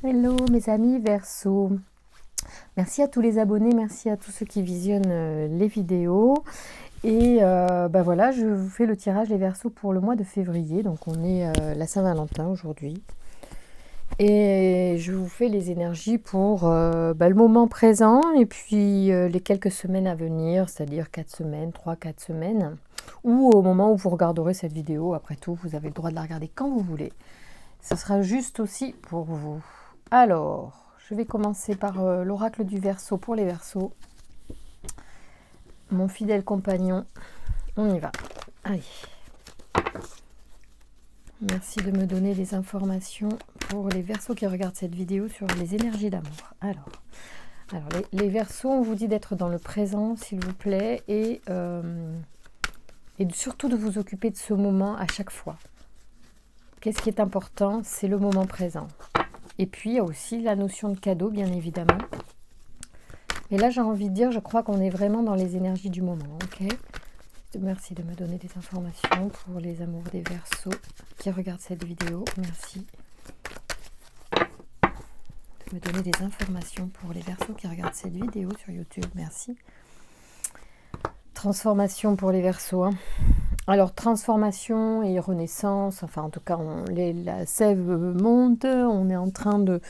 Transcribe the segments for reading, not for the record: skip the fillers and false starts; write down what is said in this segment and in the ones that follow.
Hello mes amis Verseau, merci à tous les abonnés, merci à tous ceux qui visionnent les vidéos. Et voilà, je vous fais le tirage des Verseaux pour le mois de février, donc on est la Saint-Valentin aujourd'hui. Et je vous fais les énergies pour le moment présent et puis les quelques semaines à venir, c'est-à-dire 4 semaines, 3-4 semaines, ou au moment où vous regarderez cette vidéo. Après tout, vous avez le droit de la regarder quand vous voulez. Ce sera juste aussi pour vous. Alors, je vais commencer par l'oracle du Verseau pour les Verseaux. Mon fidèle compagnon, on y va. Allez. Merci de me donner des informations pour les Verseaux qui regardent cette vidéo sur les énergies d'amour. Alors les Verseaux, on vous dit d'être dans le présent, s'il vous plaît, et surtout de vous occuper de ce moment à chaque fois. Qu'est-ce qui est important? C'est le moment présent. Et puis, il y a aussi la notion de cadeau, bien évidemment. Et là, j'ai envie de dire, je crois qu'on est vraiment dans les énergies du moment, ok? Merci de me donner des informations pour les amours des Verseaux qui regardent cette vidéo. Merci de me donner des informations pour les Verseaux qui regardent cette vidéo sur YouTube. Merci. Transformation pour les Verseaux. Alors, transformation et renaissance, enfin en tout cas, la sève monte, on est en train de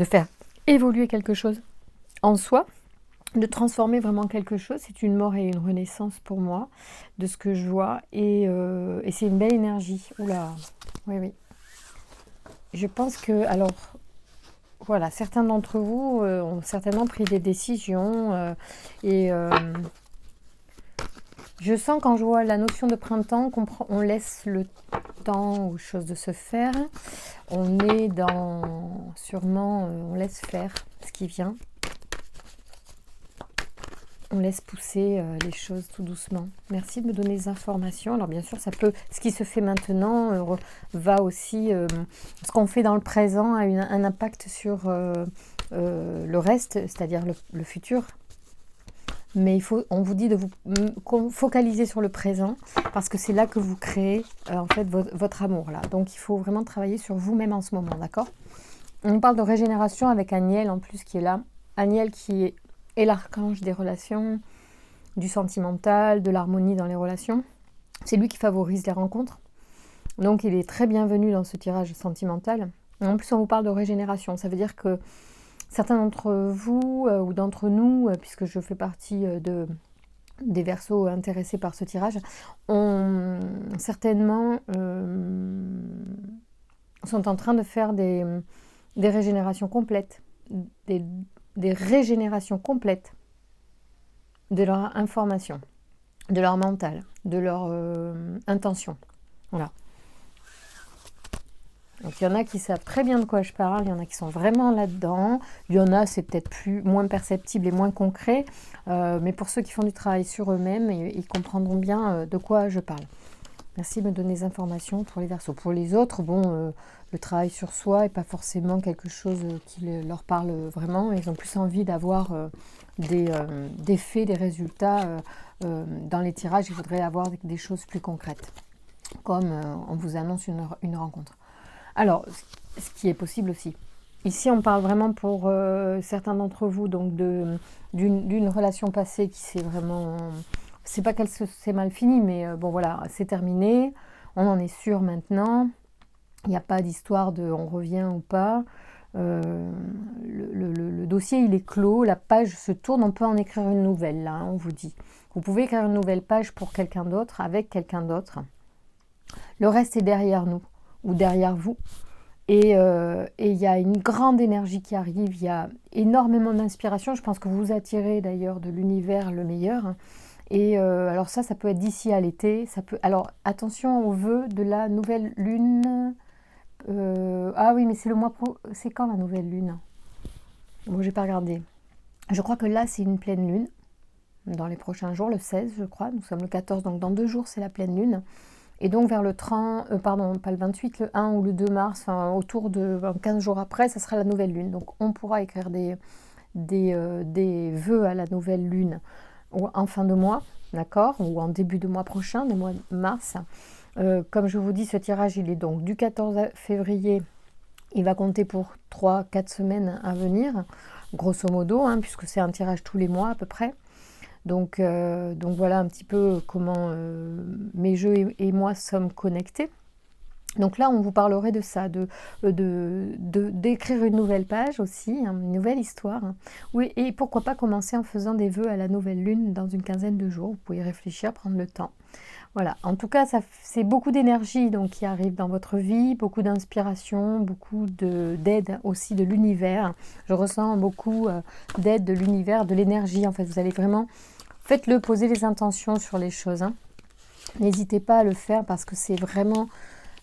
faire évoluer quelque chose en soi, de transformer vraiment quelque chose. C'est une mort et une renaissance pour moi, de ce que je vois, et c'est une belle énergie. Oula, oui. Je pense que, alors, voilà, certains d'entre vous ont certainement pris des décisions, je sens quand je vois la notion de printemps qu'on laisse le temps aux choses de se faire. On est dans, sûrement, on laisse faire ce qui vient. On laisse pousser les choses tout doucement. Merci de me donner des informations. Alors bien sûr, ce qui se fait maintenant va aussi, ce qu'on fait dans le présent a un impact sur le reste, c'est-à-dire le futur. Mais on vous dit de vous focaliser sur le présent parce que c'est là que vous créez en fait votre amour là. Donc il faut vraiment travailler sur vous-même en ce moment, d'accord? On parle de régénération avec Aniel en plus qui est là. Aniel qui est l'archange des relations, du sentimental, de l'harmonie dans les relations. C'est lui qui favorise les rencontres. Donc il est très bienvenu dans ce tirage sentimental. Et en plus on vous parle de régénération. Ça veut dire que certains d'entre vous ou d'entre nous, puisque je fais partie des Verseaux intéressés par ce tirage, ont certainement sont en train de faire des régénérations complètes, des régénérations complètes de leur information, de leur mental, de leur intention. Voilà. Donc il y en a qui savent très bien de quoi je parle, il y en a qui sont vraiment là-dedans, il y en a c'est peut-être moins perceptible et moins concret, mais pour ceux qui font du travail sur eux-mêmes, ils comprendront bien de quoi je parle. Merci de me donner des informations pour les Verseaux. Pour les autres, le travail sur soi n'est pas forcément quelque chose qui leur parle vraiment, ils ont plus envie d'avoir des faits, des résultats dans les tirages, ils voudraient avoir des choses plus concrètes, comme on vous annonce une rencontre. Alors, ce qui est possible aussi. Ici, on parle vraiment pour certains d'entre vous donc d'une relation passée qui s'est vraiment... C'est pas qu'elle s'est mal finie, mais voilà, c'est terminé. On en est sûr maintenant. Il n'y a pas d'histoire de on revient ou pas. Le dossier, il est clos. La page se tourne. On peut en écrire une nouvelle, là, on vous dit. Vous pouvez écrire une nouvelle page pour quelqu'un d'autre, avec quelqu'un d'autre. Le reste est derrière nous ou derrière vous. Et il y a une grande énergie qui arrive, il y a énormément d'inspiration. Je pense que vous attirez d'ailleurs de l'univers le meilleur. Et alors ça peut être d'ici à l'été. Alors attention aux vœux de la nouvelle lune. Ah oui, mais c'est le mois c'est quand la nouvelle lune? Bon, j'ai pas regardé. Je crois que là, c'est une pleine lune. Dans les prochains jours, le 16, je crois. Nous sommes le 14, donc dans 2 jours, c'est la pleine lune. Et donc vers le 30, pardon, pas le 28, le 1 ou le 2 mars, enfin autour de 15 jours après, ça sera la nouvelle lune. Donc on pourra écrire des vœux à la nouvelle lune en fin de mois, d'accord, ou en début de mois prochain, du mois de mars. Comme je vous dis, ce tirage, il est donc du 14 février Il va compter pour 3-4 semaines à venir, grosso modo, hein, puisque c'est un tirage tous les mois à peu près. Donc voilà un petit peu comment mes jeux et moi sommes connectés. Donc là, on vous parlerait de ça, d'écrire une nouvelle page aussi, hein, une nouvelle histoire. Hein. Oui, et pourquoi pas commencer en faisant des vœux à la nouvelle lune dans une quinzaine de jours. Vous pouvez y réfléchir, prendre le temps. Voilà, en tout cas, c'est beaucoup d'énergie donc qui arrive dans votre vie, beaucoup d'inspiration, beaucoup d'aide aussi de l'univers. Je ressens beaucoup d'aide de l'univers, de l'énergie. En fait, vous allez vraiment, faites-le, posez les intentions sur les choses. Hein. N'hésitez pas à le faire parce que c'est vraiment,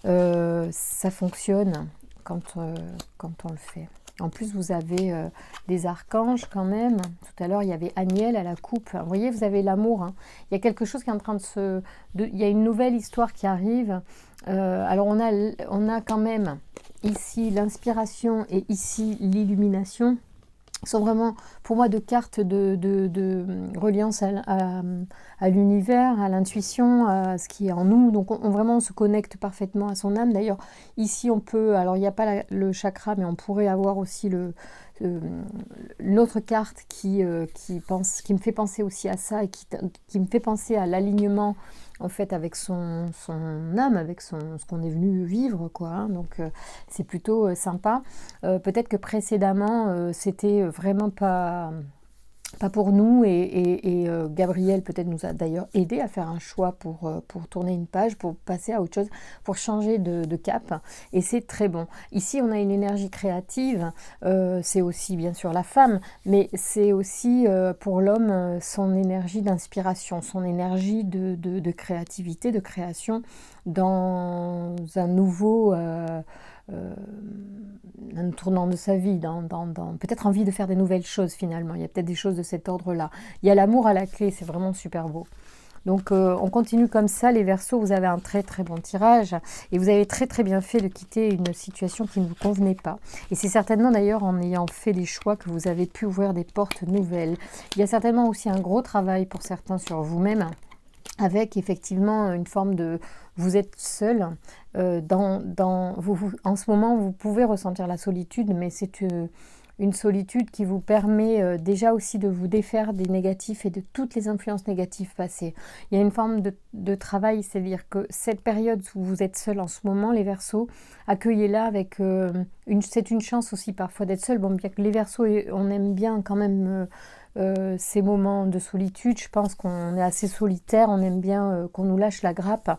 ça fonctionne quand on le fait. En plus, vous avez des archanges quand même. Tout à l'heure, il y avait Aniel à la coupe. Vous voyez, vous avez l'amour. Hein. Il y a quelque chose qui est en train il y a une nouvelle histoire qui arrive. Alors, on a quand même ici l'inspiration et ici l'illumination. Sont vraiment, pour moi, deux cartes de reliance à l'univers, à l'intuition, à ce qui est en nous. Donc, vraiment, on se connecte parfaitement à son âme. D'ailleurs, ici, on peut, alors il n'y a pas le chakra, mais on pourrait avoir aussi une autre carte qui me fait penser aussi à ça et qui me fait penser à l'alignement en fait avec son âme, avec ce qu'on est venu vivre, quoi. Hein. Donc c'est plutôt sympa. Peut-être que précédemment c'était vraiment pas pour nous et Gabriel peut-être nous a d'ailleurs aidé à faire un choix pour tourner une page, pour passer à autre chose, pour changer de cap et c'est très bon. Ici on a une énergie créative, c'est aussi bien sûr la femme, mais c'est aussi pour l'homme son énergie d'inspiration, son énergie de créativité, de création dans un nouveau... un tournant de sa vie, dans peut-être envie de faire des nouvelles choses finalement. Il y a peut-être des choses de cet ordre-là. Il y a l'amour à la clé, c'est vraiment super beau. Donc on continue comme ça, les Verseaux, vous avez un très très bon tirage et vous avez très très bien fait de quitter une situation qui ne vous convenait pas. Et c'est certainement d'ailleurs en ayant fait des choix que vous avez pu ouvrir des portes nouvelles. Il y a certainement aussi un gros travail pour certains sur vous-même, avec effectivement une forme de... Vous êtes seul, en ce moment vous pouvez ressentir la solitude, mais c'est une solitude qui vous permet déjà aussi de vous défaire des négatifs et de toutes les influences négatives passées. Il y a une forme de travail, c'est-à-dire que cette période où vous êtes seul en ce moment, les Verseaux, accueillez-la avec... c'est une chance aussi parfois d'être seul. Bon, bien que les Verseaux, on aime bien quand même... ces moments de solitude, je pense qu'on est assez solitaire, on aime bien qu'on nous lâche la grappe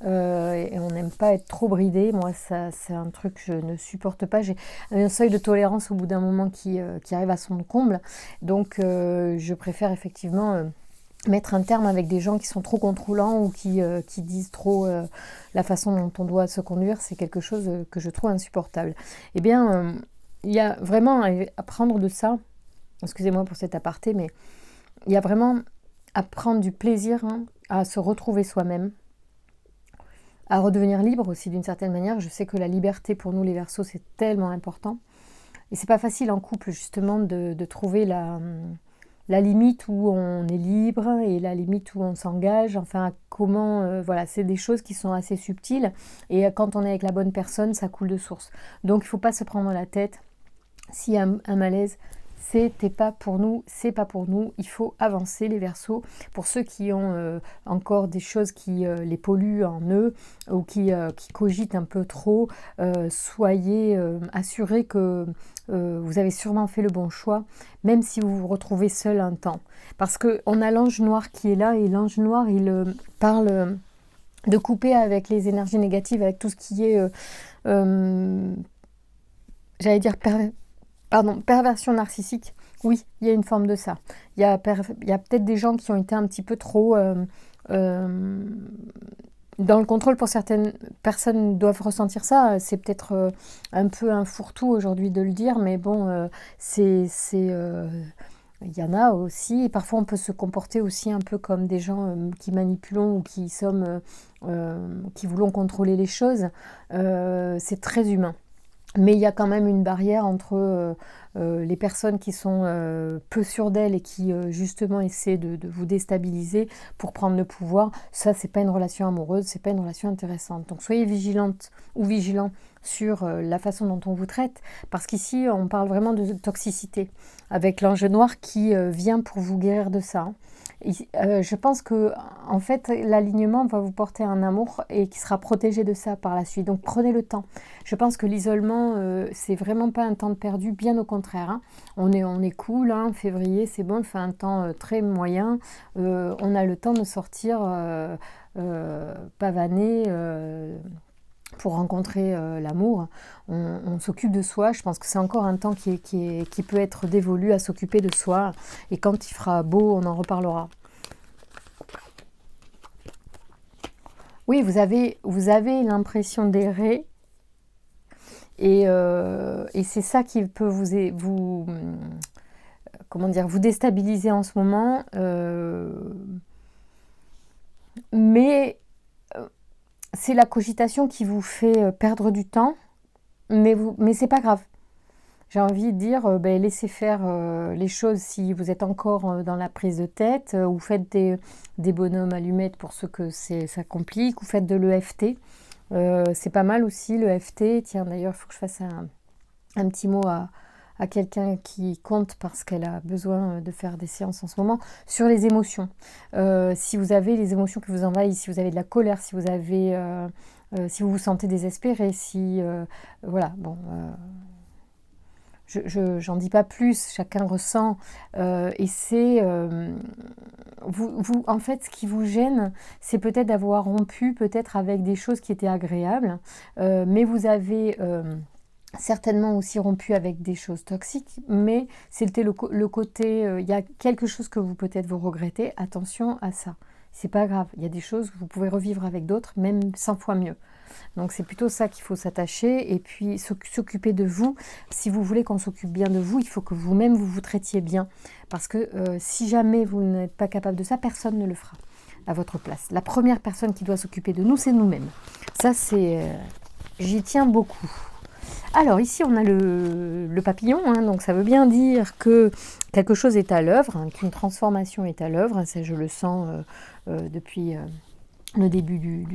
et on n'aime pas être trop bridé. Moi, ça, c'est un truc que je ne supporte pas. J'ai un seuil de tolérance au bout d'un moment qui arrive à son comble. Donc, je préfère effectivement mettre un terme avec des gens qui sont trop contrôlants ou qui disent trop la façon dont on doit se conduire. C'est quelque chose que je trouve insupportable. Eh bien, il y a vraiment à prendre de ça. Excusez-moi pour cet aparté, mais il y a vraiment à prendre du plaisir, hein, à se retrouver soi-même, à redevenir libre aussi d'une certaine manière. Je sais que la liberté pour nous les Verseaux c'est tellement important. Et c'est pas facile en couple justement de trouver la limite où on est libre et la limite où on s'engage. Enfin, comment... voilà, c'est des choses qui sont assez subtiles. Et quand on est avec la bonne personne, ça coule de source. Donc il ne faut pas se prendre la tête. S'il y a un malaise... C'était pas pour nous, c'est pas pour nous, il faut avancer les Verseaux. Pour ceux qui ont encore des choses qui les polluent en eux ou qui cogitent un peu trop, soyez assurés que vous avez sûrement fait le bon choix, même si vous vous retrouvez seul un temps. Parce qu'on a l'ange noir qui est là et l'ange noir il parle de couper avec les énergies négatives, avec tout ce qui est, j'allais dire perversion narcissique, oui, il y a une forme de ça. Il y a peut-être des gens qui ont été un petit peu trop dans le contrôle. Pour certaines personnes doivent ressentir ça. C'est peut-être un peu un fourre-tout aujourd'hui de le dire, mais bon, il y en a aussi. Et parfois, on peut se comporter aussi un peu comme des gens qui manipulons ou qui voulons contrôler les choses. C'est très humain. Mais il y a quand même une barrière entre les personnes qui sont peu sûres d'elles et qui justement essaient de vous déstabiliser pour prendre le pouvoir, ça c'est pas une relation amoureuse, c'est pas une relation intéressante. Donc soyez vigilante ou vigilant sur la façon dont on vous traite, parce qu'ici on parle vraiment de toxicité, avec l'ange noir qui vient pour vous guérir de ça. Je pense que en fait l'alignement va vous porter un amour et qui sera protégé de ça par la suite. Donc prenez le temps. Je pense que l'isolement c'est vraiment pas un temps de perdu, bien au contraire. Hein. On est cool, hein, février c'est bon, il fait un temps très moyen. On a le temps de sortir pavaner. Pour rencontrer l'amour, on s'occupe de soi. Je pense que c'est encore un temps qui peut être dévolu à s'occuper de soi. Et quand il fera beau, on en reparlera. Oui, vous avez l'impression d'errer. Et c'est ça qui peut comment dire, vous déstabiliser en ce moment. Mais c'est la cogitation qui vous fait perdre du temps, mais c'est pas grave. J'ai envie de dire, laissez faire les choses si vous êtes encore dans la prise de tête, ou faites des bonhommes allumettes pour ceux que ça complique, ou faites de l'EFT. C'est pas mal aussi l'EFT. Tiens, d'ailleurs, il faut que je fasse un petit mot à quelqu'un qui compte parce qu'elle a besoin de faire des séances en ce moment, sur les émotions. Si vous avez les émotions qui vous envahissent, si vous avez de la colère, si vous vous sentez désespéré, voilà, bon... j'en dis pas plus, chacun ressent, et c'est... en fait, ce qui vous gêne, c'est peut-être d'avoir rompu peut-être avec des choses qui étaient agréables, mais vous avez... certainement aussi rompu avec des choses toxiques, mais c'était le côté, il y a quelque chose que peut-être vous regrettez, attention à ça, c'est pas grave, il y a des choses que vous pouvez revivre avec d'autres, même 100 fois mieux. Donc c'est plutôt ça qu'il faut s'attacher, et puis s'occuper de vous. Si vous voulez qu'on s'occupe bien de vous, il faut que vous-même vous traitiez bien, parce que si jamais vous n'êtes pas capable de ça, personne ne le fera à votre place. La première personne qui doit s'occuper de nous, c'est nous-mêmes. Ça, j'y tiens beaucoup. Alors ici on a le papillon, hein, donc ça veut bien dire que quelque chose est à l'œuvre, hein, qu'une transformation est à l'œuvre, hein, ça je le sens depuis le début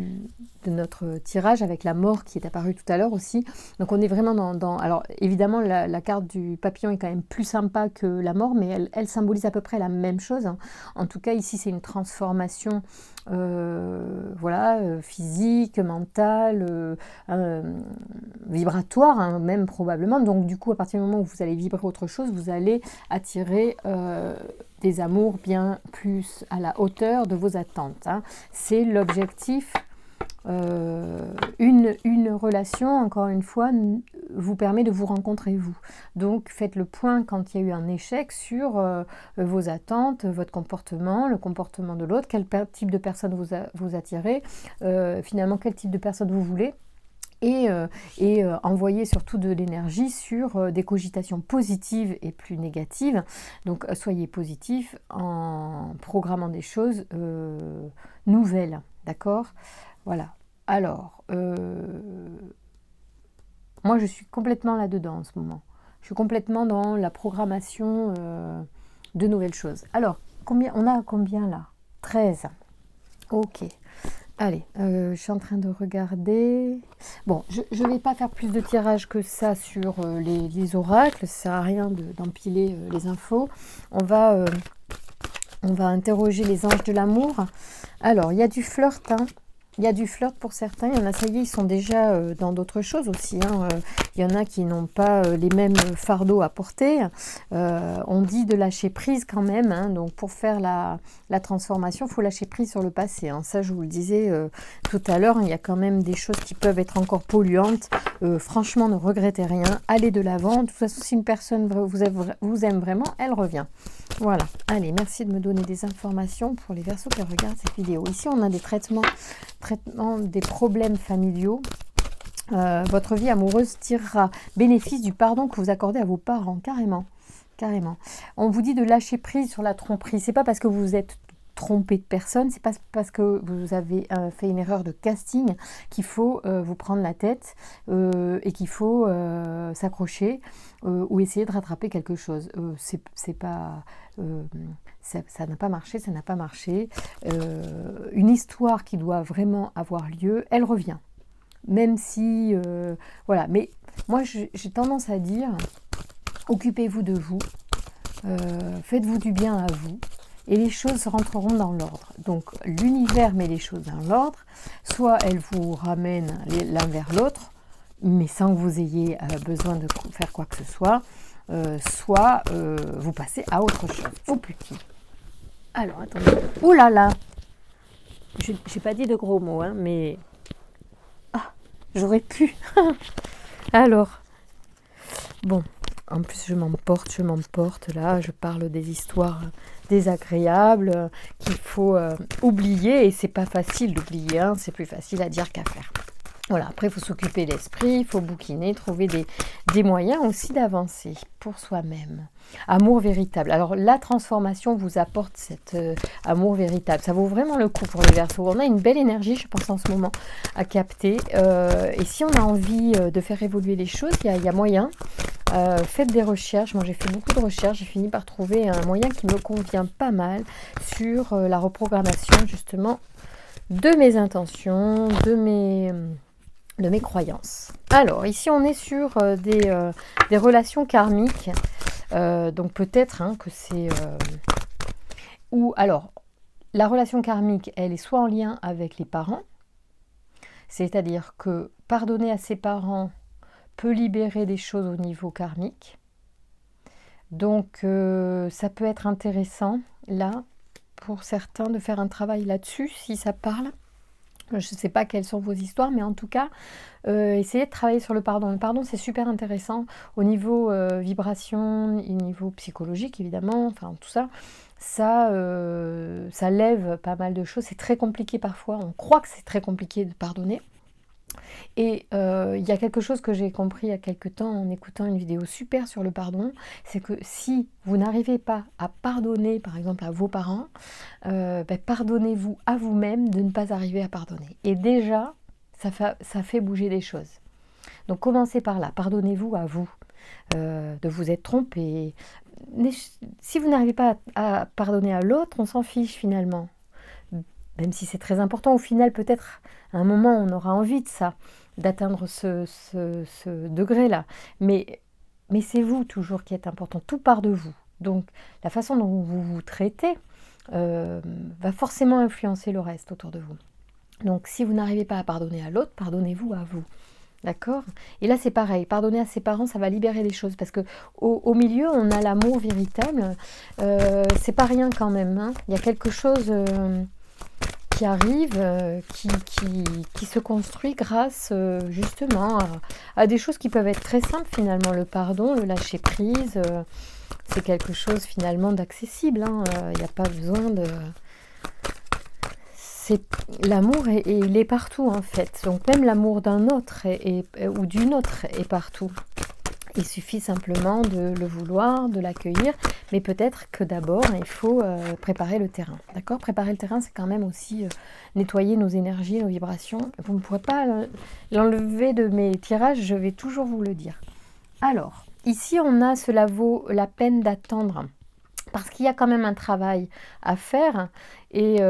de notre tirage, avec la mort qui est apparue tout à l'heure aussi. Donc on est vraiment dans... Alors évidemment la carte du papillon est quand même plus sympa que la mort, mais elle symbolise à peu près la même chose. Hein. En tout cas ici c'est une transformation physique, mentale, vibratoire, hein, même probablement. Donc du coup à partir du moment où vous allez vibrer autre chose, vous allez attirer... des amours bien plus à la hauteur de vos attentes. Hein. C'est l'objectif. Une relation, encore une fois, vous permet de vous rencontrer vous. Donc faites le point quand il y a eu un échec sur vos attentes, votre comportement, le comportement de l'autre, quel type de personne vous attirez, finalement quel type de personne vous voulez. Et envoyer surtout de l'énergie sur des cogitations positives et plus négatives. Donc soyez positif en programmant des choses nouvelles, d'accord ? Voilà. Alors, moi je suis complètement là-dedans en ce moment. Je suis complètement dans la programmation de nouvelles choses. Alors, on a combien là ? 13. Ok. Allez, je suis en train de regarder. Bon, je ne vais pas faire plus de tirage que ça sur les oracles. Ça ne sert à rien d'empiler les infos. On va interroger les anges de l'amour. Alors, il y a du flirt, hein. Il y a du flirt pour certains. Il y en a, ça y est, ils sont déjà dans d'autres choses aussi. Hein. Il y en a qui n'ont pas les mêmes fardeaux à porter. On dit de lâcher prise quand même. Hein. Donc pour faire la transformation, il faut lâcher prise sur le passé. Hein. Ça, je vous le disais tout à l'heure. Il y a quand même des choses qui peuvent être encore polluantes. Franchement, ne regrettez rien. Allez de l'avant. De toute façon, si une personne vous aime vraiment, elle revient. Voilà. Allez, merci de me donner des informations pour les Verseaux qui regardent cette vidéo. Ici, on a des traitement des problèmes familiaux. Votre vie amoureuse tirera bénéfice du pardon que vous accordez à vos parents, carrément. On vous dit de lâcher prise sur la tromperie. C'est pas parce que vous êtes tromper de personne, c'est pas parce que vous avez fait une erreur de casting qu'il faut vous prendre la tête et qu'il faut s'accrocher ou essayer de rattraper quelque chose. C'est pas... ça n'a pas marché, ça n'a pas marché. Une histoire qui doit vraiment avoir lieu, elle revient. Même si... voilà, mais moi j'ai tendance à dire, occupez-vous de vous, faites-vous du bien à vous, et les choses rentreront dans l'ordre. Donc l'univers met les choses dans l'ordre, soit elle vous ramène l'un vers l'autre, mais sans que vous ayez besoin de faire quoi que ce soit, soit vous passez à autre chose. Oh putain. Alors attendez. Ouh là là. J'ai pas dit de gros mots, hein, mais j'aurais pu. Alors, bon, en plus je m'emporte là, je parle des histoires désagréables qu'il faut oublier, et c'est pas facile d'oublier, hein, c'est plus facile à dire qu'à faire. Voilà, après il faut s'occuper de l'esprit, il faut bouquiner, trouver des moyens aussi d'avancer pour soi-même. Amour véritable. Alors la transformation vous apporte cet amour véritable. Ça vaut vraiment le coup pour les Verseaux. On a une belle énergie, je pense, en ce moment à capter. Et si on a envie de faire évoluer les choses, il y a moyen. Faites des recherches. Moi j'ai fait beaucoup de recherches. J'ai fini par trouver un moyen qui me convient pas mal sur la reprogrammation justement de mes intentions, de mes croyances. Alors, ici, on est sur des relations karmiques. Donc, peut-être que c'est... ou alors, la relation karmique, elle est soit en lien avec les parents, c'est-à-dire que pardonner à ses parents peut libérer des choses au niveau karmique. Donc, ça peut être intéressant, là, pour certains, de faire un travail là-dessus, si ça parle. Je ne sais pas quelles sont vos histoires, mais en tout cas, essayez de travailler sur le pardon. Le pardon, c'est super intéressant au niveau vibration, au niveau psychologique, évidemment, enfin tout ça. Ça lève pas mal de choses. C'est très compliqué parfois. On croit que c'est très compliqué de pardonner. Et il y a quelque chose que j'ai compris il y a quelque temps en écoutant une vidéo super sur le pardon, c'est que si vous n'arrivez pas à pardonner, par exemple, à vos parents, pardonnez-vous à vous-même de ne pas arriver à pardonner. Et déjà, ça fait bouger les choses. Donc commencez par là, pardonnez-vous à vous de vous être trompé. Si vous n'arrivez pas à pardonner à l'autre, on s'en fiche finalement. Même si c'est très important, au final, peut-être à un moment, on aura envie de ça, d'atteindre ce degré-là. Mais c'est vous toujours qui êtes important, tout part de vous. Donc, la façon dont vous vous traitez va forcément influencer le reste autour de vous. Donc, si vous n'arrivez pas à pardonner à l'autre, pardonnez-vous à vous. D'accord? Et là, c'est pareil. Pardonner à ses parents, ça va libérer les choses. Parce que au milieu, on a l'amour véritable. C'est pas rien quand même. Hein. Il y a quelque chose... qui arrive, qui se construit grâce justement à des choses qui peuvent être très simples finalement. Le pardon, le lâcher prise, c'est quelque chose finalement d'accessible. Il n'y a pas besoin de... L'amour, il est partout en fait. Donc même l'amour d'un autre ou d'une autre est partout. Il suffit simplement de le vouloir, de l'accueillir, mais peut-être que d'abord, il faut préparer le terrain. D'accord? Préparer le terrain, c'est quand même aussi nettoyer nos énergies, nos vibrations. Vous ne pourrez pas l'enlever de mes tirages, je vais toujours vous le dire. Alors, ici, on a cela vaut la peine d'attendre, parce qu'il y a quand même un travail à faire, et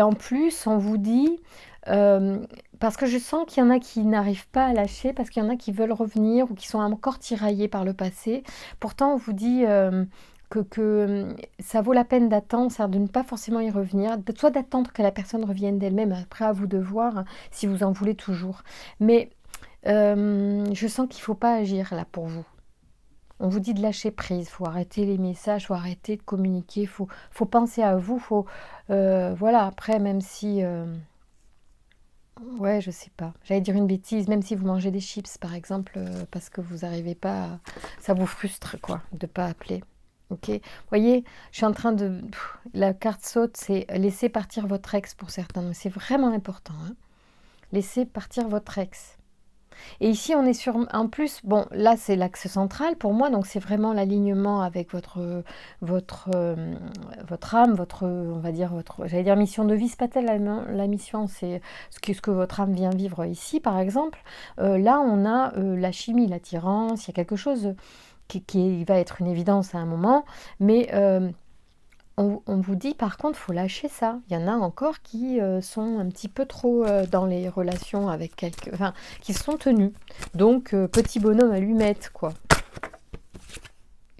en plus, on vous dit... parce que je sens qu'il y en a qui n'arrivent pas à lâcher, parce qu'il y en a qui veulent revenir ou qui sont encore tiraillés par le passé. Pourtant, on vous dit que ça vaut la peine d'attendre, c'est-à-dire de ne pas forcément y revenir, soit d'attendre que la personne revienne d'elle-même, après à vous de voir si vous en voulez toujours. Mais je sens qu'il ne faut pas agir là pour vous. On vous dit de lâcher prise, il faut arrêter les messages, il faut arrêter de communiquer, il faut penser à vous, voilà, après, même si... ouais, je sais pas. J'allais dire une bêtise, même si vous mangez des chips, par exemple, parce que vous n'arrivez pas, ça vous frustre, quoi, de pas appeler. Ok. Vous voyez, je suis en train de... La carte saute, c'est laisser partir votre ex pour certains. C'est vraiment important. Hein. Laissez partir votre ex. Et ici, on est sur, en plus, bon, là, c'est l'axe central pour moi, donc c'est vraiment l'alignement avec votre âme, on va dire, j'allais dire mission de vie, c'est pas tellement la mission, c'est ce que votre âme vient vivre ici, par exemple. Là, on a la chimie, l'attirance, il y a quelque chose qui va être une évidence à un moment, mais on vous dit par contre, faut lâcher ça. Il y en a encore qui sont un petit peu trop dans les relations avec enfin, qui se sont tenus. Donc, petit bonhomme allumette, quoi.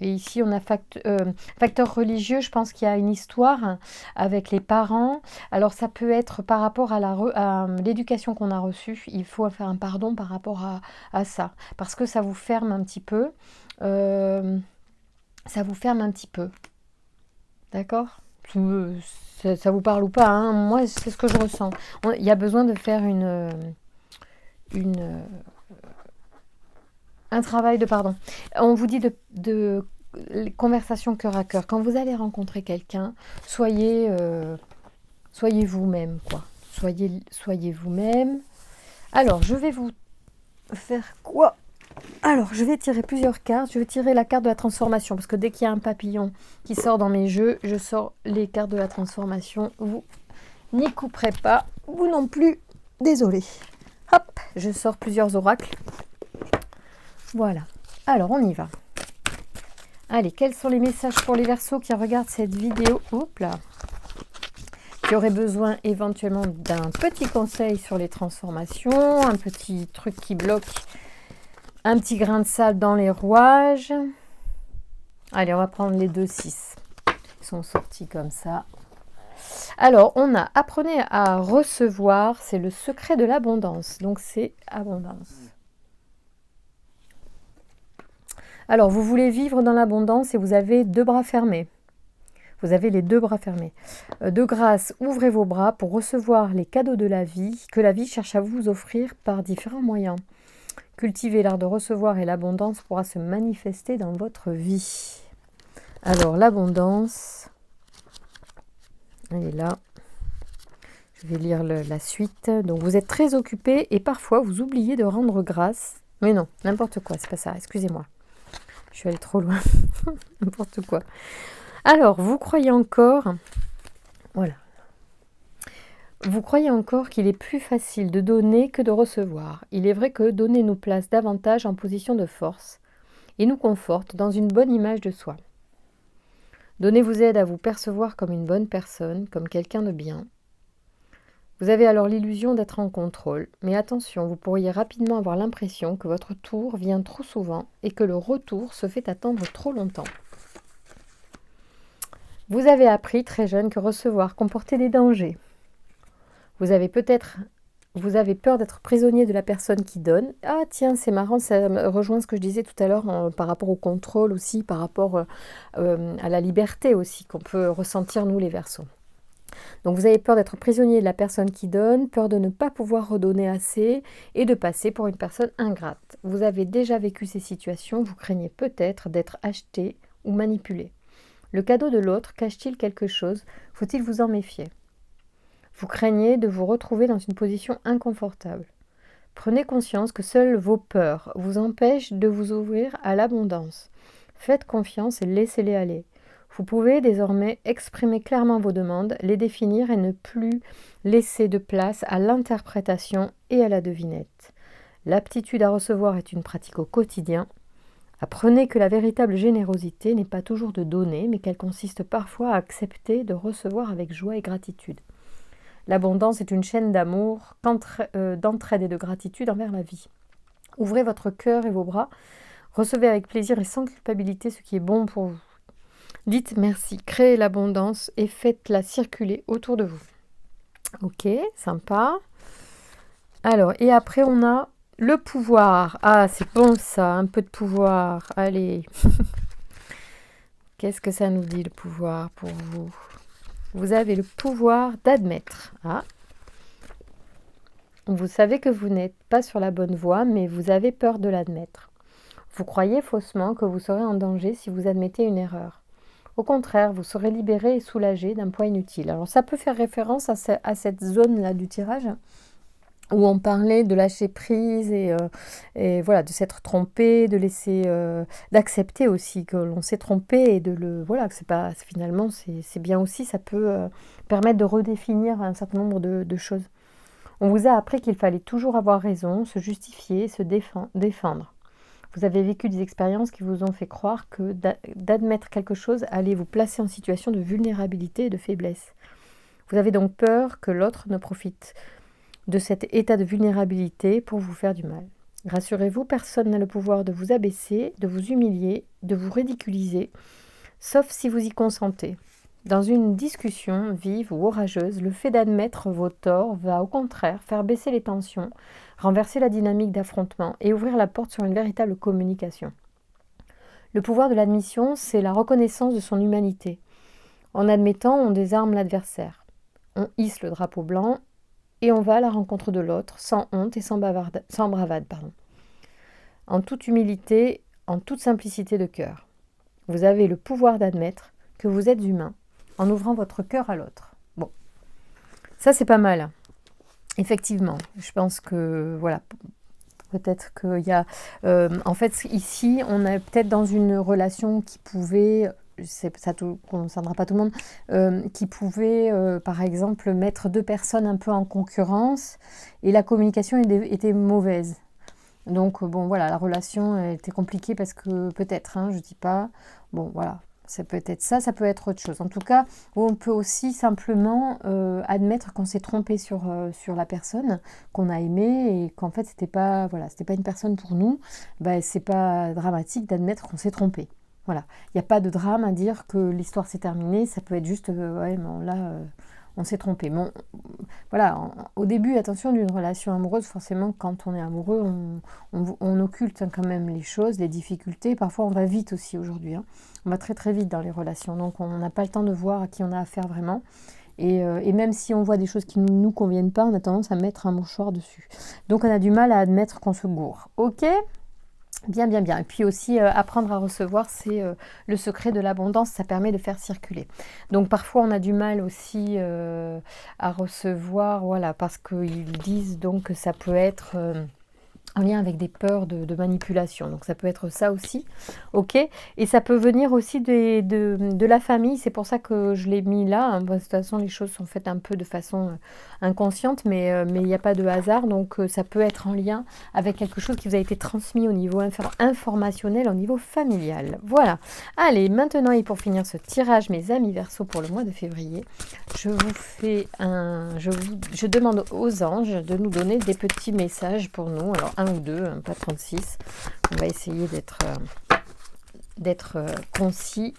Et ici, on a facteur religieux. Je pense qu'il y a une histoire avec les parents. Alors, ça peut être par rapport à l'éducation qu'on a reçue. Il faut faire un pardon par rapport à ça. Parce que ça vous ferme un petit peu. Ça vous ferme un petit peu. D'accord ? Ça vous parle ou pas, hein. Moi, c'est ce que je ressens. Il y a besoin de faire un travail de pardon. On vous dit de conversation cœur à cœur. Quand vous allez rencontrer quelqu'un, soyez vous-même, quoi. Soyez vous-même. Alors, je vais vous faire quoi ? Alors, je vais tirer plusieurs cartes. Je vais tirer la carte de la transformation, parce que dès qu'il y a un papillon qui sort dans mes jeux, je sors les cartes de la transformation. Vous n'y couperez pas, vous non plus. Désolé. Hop, je sors plusieurs oracles. Voilà. Alors, on y va. Allez, quels sont les messages pour les Verseaux qui regardent cette vidéo ? Hop là. Qui auraient besoin éventuellement d'un petit conseil sur les transformations, un petit truc qui bloque, un petit grain de sable dans les rouages. Allez, on va prendre les 2-6. Ils sont sortis comme ça. Alors, on a apprenez à recevoir, c'est le secret de l'abondance. Donc, c'est abondance. Alors, vous voulez vivre dans l'abondance et vous avez deux bras fermés. Vous avez les deux bras fermés. De grâce, ouvrez vos bras pour recevoir les cadeaux de la vie que la vie cherche à vous offrir par différents moyens. Cultivez l'art de recevoir et l'abondance pourra se manifester dans votre vie. Alors, l'abondance, elle est là. Je vais lire la suite. Donc, vous êtes très occupé et parfois vous oubliez de rendre grâce. Mais non, n'importe quoi, c'est pas ça, excusez-moi. Je suis allée trop loin. N'importe quoi. Alors, vous croyez encore... Voilà. Vous croyez encore qu'il est plus facile de donner que de recevoir. Il est vrai que donner nous place davantage en position de force et nous conforte dans une bonne image de soi. Donner vous aide à vous percevoir comme une bonne personne, comme quelqu'un de bien. Vous avez alors l'illusion d'être en contrôle, mais attention, vous pourriez rapidement avoir l'impression que votre tour vient trop souvent et que le retour se fait attendre trop longtemps. Vous avez appris très jeune que recevoir comportait des dangers. Vous avez peur d'être prisonnier de la personne qui donne. Ah tiens, c'est marrant, ça rejoint ce que je disais tout à l'heure par rapport au contrôle aussi, par rapport à la liberté aussi qu'on peut ressentir nous les Verseaux. Donc vous avez peur d'être prisonnier de la personne qui donne, peur de ne pas pouvoir redonner assez et de passer pour une personne ingrate. Vous avez déjà vécu ces situations, vous craignez peut-être d'être acheté ou manipulé. Le cadeau de l'autre cache-t-il quelque chose ? Faut-il vous en méfier ? Vous craignez de vous retrouver dans une position inconfortable. Prenez conscience que seules vos peurs vous empêchent de vous ouvrir à l'abondance. Faites confiance et laissez-les aller. Vous pouvez désormais exprimer clairement vos demandes, les définir et ne plus laisser de place à l'interprétation et à la devinette. L'aptitude à recevoir est une pratique au quotidien. Apprenez que la véritable générosité n'est pas toujours de donner, mais qu'elle consiste parfois à accepter de recevoir avec joie et gratitude. L'abondance est une chaîne d'amour, d'entraide et de gratitude envers la vie. Ouvrez votre cœur et vos bras, recevez avec plaisir et sans culpabilité ce qui est bon pour vous. Dites merci, créez l'abondance et faites-la circuler autour de vous. Ok, sympa. Alors, et après on a le pouvoir. Ah, c'est bon ça, un peu de pouvoir. Allez. Qu'est-ce que ça nous dit le pouvoir pour vous ? Vous avez le pouvoir d'admettre. Ah. Vous savez que vous n'êtes pas sur la bonne voie, mais vous avez peur de l'admettre. Vous croyez faussement que vous serez en danger si vous admettez une erreur. Au contraire, vous serez libéré et soulagé d'un poids inutile. Alors ça peut faire référence à cette zone-là du tirage où on parlait de lâcher prise et voilà, de s'être trompé, de laisser, d'accepter aussi que l'on s'est trompé et de le, voilà, que c'est pas, finalement, c'est bien aussi, ça peut permettre de redéfinir un certain nombre de choses. On vous a appris qu'il fallait toujours avoir raison, se justifier, se défendre. Vous avez vécu des expériences qui vous ont fait croire que d'admettre quelque chose allait vous placer en situation de vulnérabilité et de faiblesse. Vous avez donc peur que l'autre ne profite de cet état de vulnérabilité pour vous faire du mal. Rassurez-vous, personne n'a le pouvoir de vous abaisser, de vous humilier, de vous ridiculiser, sauf si vous y consentez. Dans une discussion vive ou orageuse, le fait d'admettre vos torts va au contraire faire baisser les tensions, renverser la dynamique d'affrontement et ouvrir la porte sur une véritable communication. Le pouvoir de l'admission, c'est la reconnaissance de son humanité. En admettant, on désarme l'adversaire. On hisse le drapeau blanc et on va à la rencontre de l'autre, sans honte et sans bravade. En toute humilité, en toute simplicité de cœur. Vous avez le pouvoir d'admettre que vous êtes humain, en ouvrant votre cœur à l'autre. Bon, ça c'est pas mal. Effectivement, je pense que, voilà, peut-être qu'il y a... en fait, ici, on est peut-être dans une relation qui pouvait... ça ne concernera pas tout le monde, qui pouvait, par exemple, mettre deux personnes un peu en concurrence et la communication était mauvaise. Donc, bon, voilà, la relation était compliquée parce que peut-être, je ne dis pas, bon, voilà, ça peut être ça, ça peut être autre chose. En tout cas, on peut aussi simplement admettre qu'on s'est trompé sur la personne qu'on a aimée et qu'en fait, c'était pas une personne pour nous. C'est pas dramatique d'admettre qu'on s'est trompé. Voilà, il n'y a pas de drame à dire que l'histoire s'est terminée, ça peut être juste, ouais, bon, là, on s'est trompé. Bon, voilà, au début, attention, d'une relation amoureuse, forcément, quand on est amoureux, on occulte quand même les choses, les difficultés. Parfois, on va vite aussi aujourd'hui. On va très très vite dans les relations, donc on n'a pas le temps de voir à qui on a affaire vraiment. Et même si on voit des choses qui ne nous conviennent pas, on a tendance à mettre un mouchoir dessus. Donc on a du mal à admettre qu'on se gourre. Ok ? Bien, bien, bien. Et puis aussi, apprendre à recevoir, c'est le secret de l'abondance, ça permet de faire circuler. Donc parfois, on a du mal aussi à recevoir, voilà, parce qu'ils disent donc que ça peut être en lien avec des peurs de manipulation. Donc ça peut être ça aussi, ok. Et ça peut venir aussi de la famille, c'est pour ça que je l'ai mis là. De toute façon, les choses sont faites un peu de façon inconsciente, mais il n'y a pas de hasard. Donc ça peut être en lien avec quelque chose qui vous a été transmis au niveau informationnel, au niveau familial. Voilà. Allez, maintenant et pour finir ce tirage, mes amis Verseau pour le mois de février, je demande aux anges de nous donner des petits messages pour nous. Alors, un ou deux, pas 36. On va essayer d'être concis.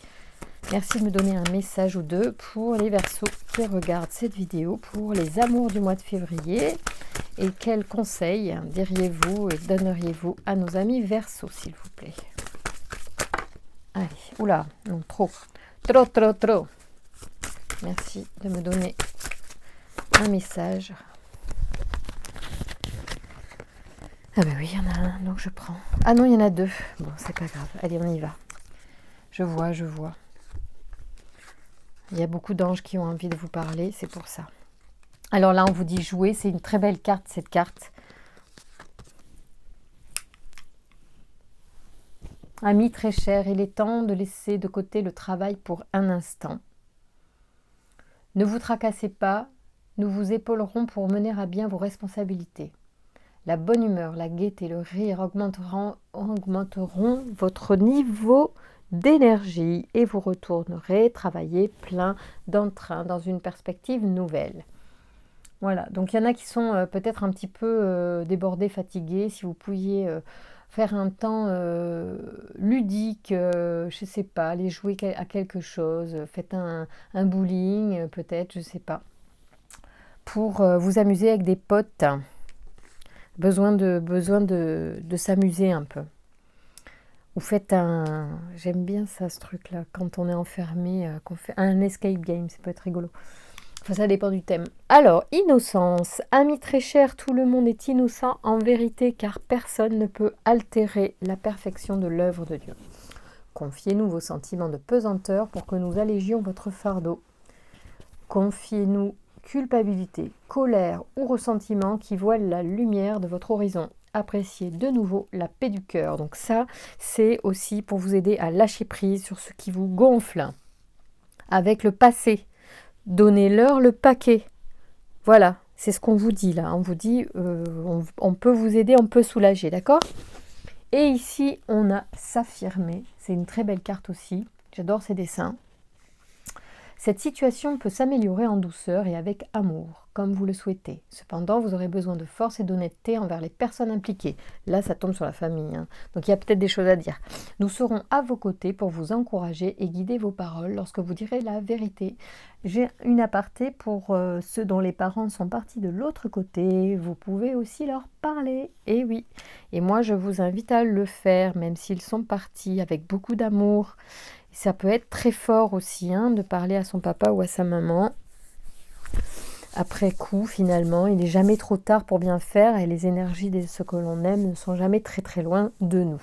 Merci de me donner un message ou deux pour les Verseaux qui regardent cette vidéo, pour les amours du mois de février. Et quels conseils diriez-vous et donneriez-vous à nos amis Verseaux, s'il vous plaît? Allez, oula, non, trop. Merci de me donner un message. Ah ben oui, il y en a un, donc je prends. Ah non, il y en a deux. Bon, c'est pas grave. Allez, on y va. Je vois. Il y a beaucoup d'anges qui ont envie de vous parler, c'est pour ça. Alors là, on vous dit jouer. C'est une très belle carte, cette carte. Ami très cher, il est temps de laisser de côté le travail pour un instant. Ne vous tracassez pas, nous vous épaulerons pour mener à bien vos responsabilités. La bonne humeur, la gaieté, le rire augmenteront votre niveau d'énergie et vous retournerez travailler plein d'entrain dans une perspective nouvelle. Voilà, donc il y en a qui sont peut-être un petit peu débordés, fatigués. Si vous pouviez faire un temps ludique, je ne sais pas, aller jouer à quelque chose, faites un bowling peut-être, je ne sais pas, pour vous amuser avec des potes. Besoin de s'amuser un peu. Ou faites j'aime bien ça, ce truc-là, quand on est enfermé, qu'on fait un escape game, ça peut être rigolo. Enfin, ça dépend du thème. Alors, innocence. Amis très chers, tout le monde est innocent en vérité, car personne ne peut altérer la perfection de l'œuvre de Dieu. Confiez-nous vos sentiments de pesanteur pour que nous allégions votre fardeau. Confiez-nous culpabilité, colère ou ressentiment qui voilent la lumière de votre horizon. Appréciez de nouveau la paix du cœur. Donc ça, c'est aussi pour vous aider à lâcher prise sur ce qui vous gonfle. Avec le passé, donnez-leur le paquet. Voilà, c'est ce qu'on vous dit là. On vous dit, on peut vous aider, on peut soulager, d'accord? Et ici, on a s'affirmer. C'est une très belle carte aussi. J'adore ces dessins. Cette situation peut s'améliorer en douceur et avec amour, comme vous le souhaitez. Cependant, vous aurez besoin de force et d'honnêteté envers les personnes impliquées. Là, ça tombe sur la famille, hein. Donc il y a peut-être des choses à dire. Nous serons à vos côtés pour vous encourager et guider vos paroles lorsque vous direz la vérité. J'ai une aparté pour ceux dont les parents sont partis de l'autre côté. Vous pouvez aussi leur parler. Et oui. Et moi, je vous invite à le faire, même s'ils sont partis avec beaucoup d'amour. Ça peut être très fort aussi, hein, de parler à son papa ou à sa maman. Après coup, finalement, il n'est jamais trop tard pour bien faire et les énergies de ceux que l'on aime ne sont jamais très très loin de nous.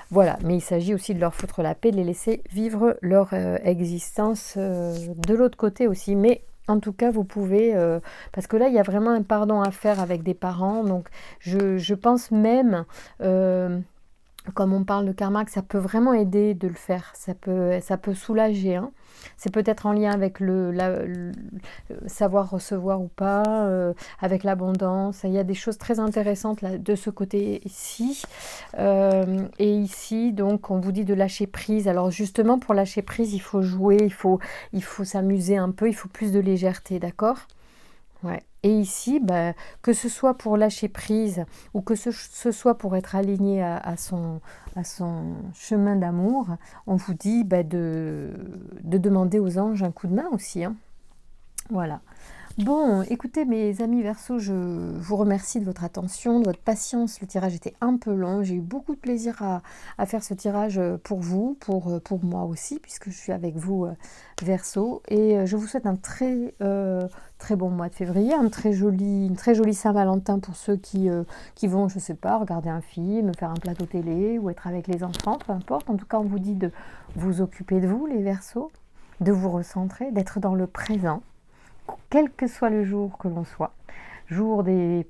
Voilà, mais il s'agit aussi de leur foutre la paix, de les laisser vivre leur existence de l'autre côté aussi. Mais en tout cas, vous pouvez, parce que là, il y a vraiment un pardon à faire avec des parents. Donc, je pense même... comme on parle de karma, que ça peut vraiment aider de le faire, ça peut soulager, hein. C'est peut-être en lien avec le savoir recevoir ou pas, avec l'abondance. Il y a des choses très intéressantes là, de ce côté-ci. Et ici, donc, on vous dit de lâcher prise. Alors justement, pour lâcher prise, il faut jouer, il faut s'amuser un peu, il faut plus de légèreté, d'accord ? Ouais. Et ici, que ce soit pour lâcher prise ou que ce soit pour être aligné à son chemin d'amour, on vous dit de demander aux anges un coup de main aussi, hein. Voilà. Bon, écoutez mes amis Verseau, je vous remercie de votre attention, de votre patience. Le tirage était un peu long. J'ai eu beaucoup de plaisir à faire ce tirage pour vous, pour moi aussi, puisque je suis avec vous Verseau. Et je vous souhaite un très bon mois de février, une très jolie Saint-Valentin pour ceux qui vont, je sais pas, regarder un film, faire un plateau télé ou être avec les enfants, peu importe. En tout cas, on vous dit de vous occuper de vous, les Verseaux, de vous recentrer, d'être dans le présent. Quel que soit le jour que l'on soit, jour des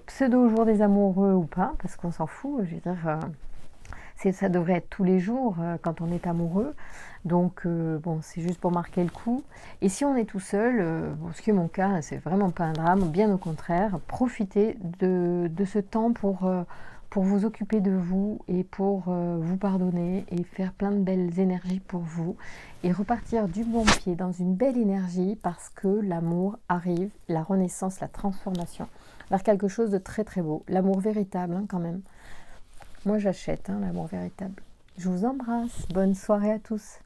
pseudo-jour des amoureux ou pas, parce qu'on s'en fout, je veux dire, ça devrait être tous les jours quand on est amoureux, donc bon, c'est juste pour marquer le coup. Et si on est tout seul, ce qui est mon cas, c'est vraiment pas un drame, bien au contraire, profitez de ce temps pour vous occuper de vous et pour vous pardonner et faire plein de belles énergies pour vous et repartir du bon pied dans une belle énergie parce que l'amour arrive, la renaissance, la transformation vers quelque chose de très très beau, l'amour véritable, hein, quand même. Moi j'achète, hein, l'amour véritable. Je vous embrasse, bonne soirée à tous.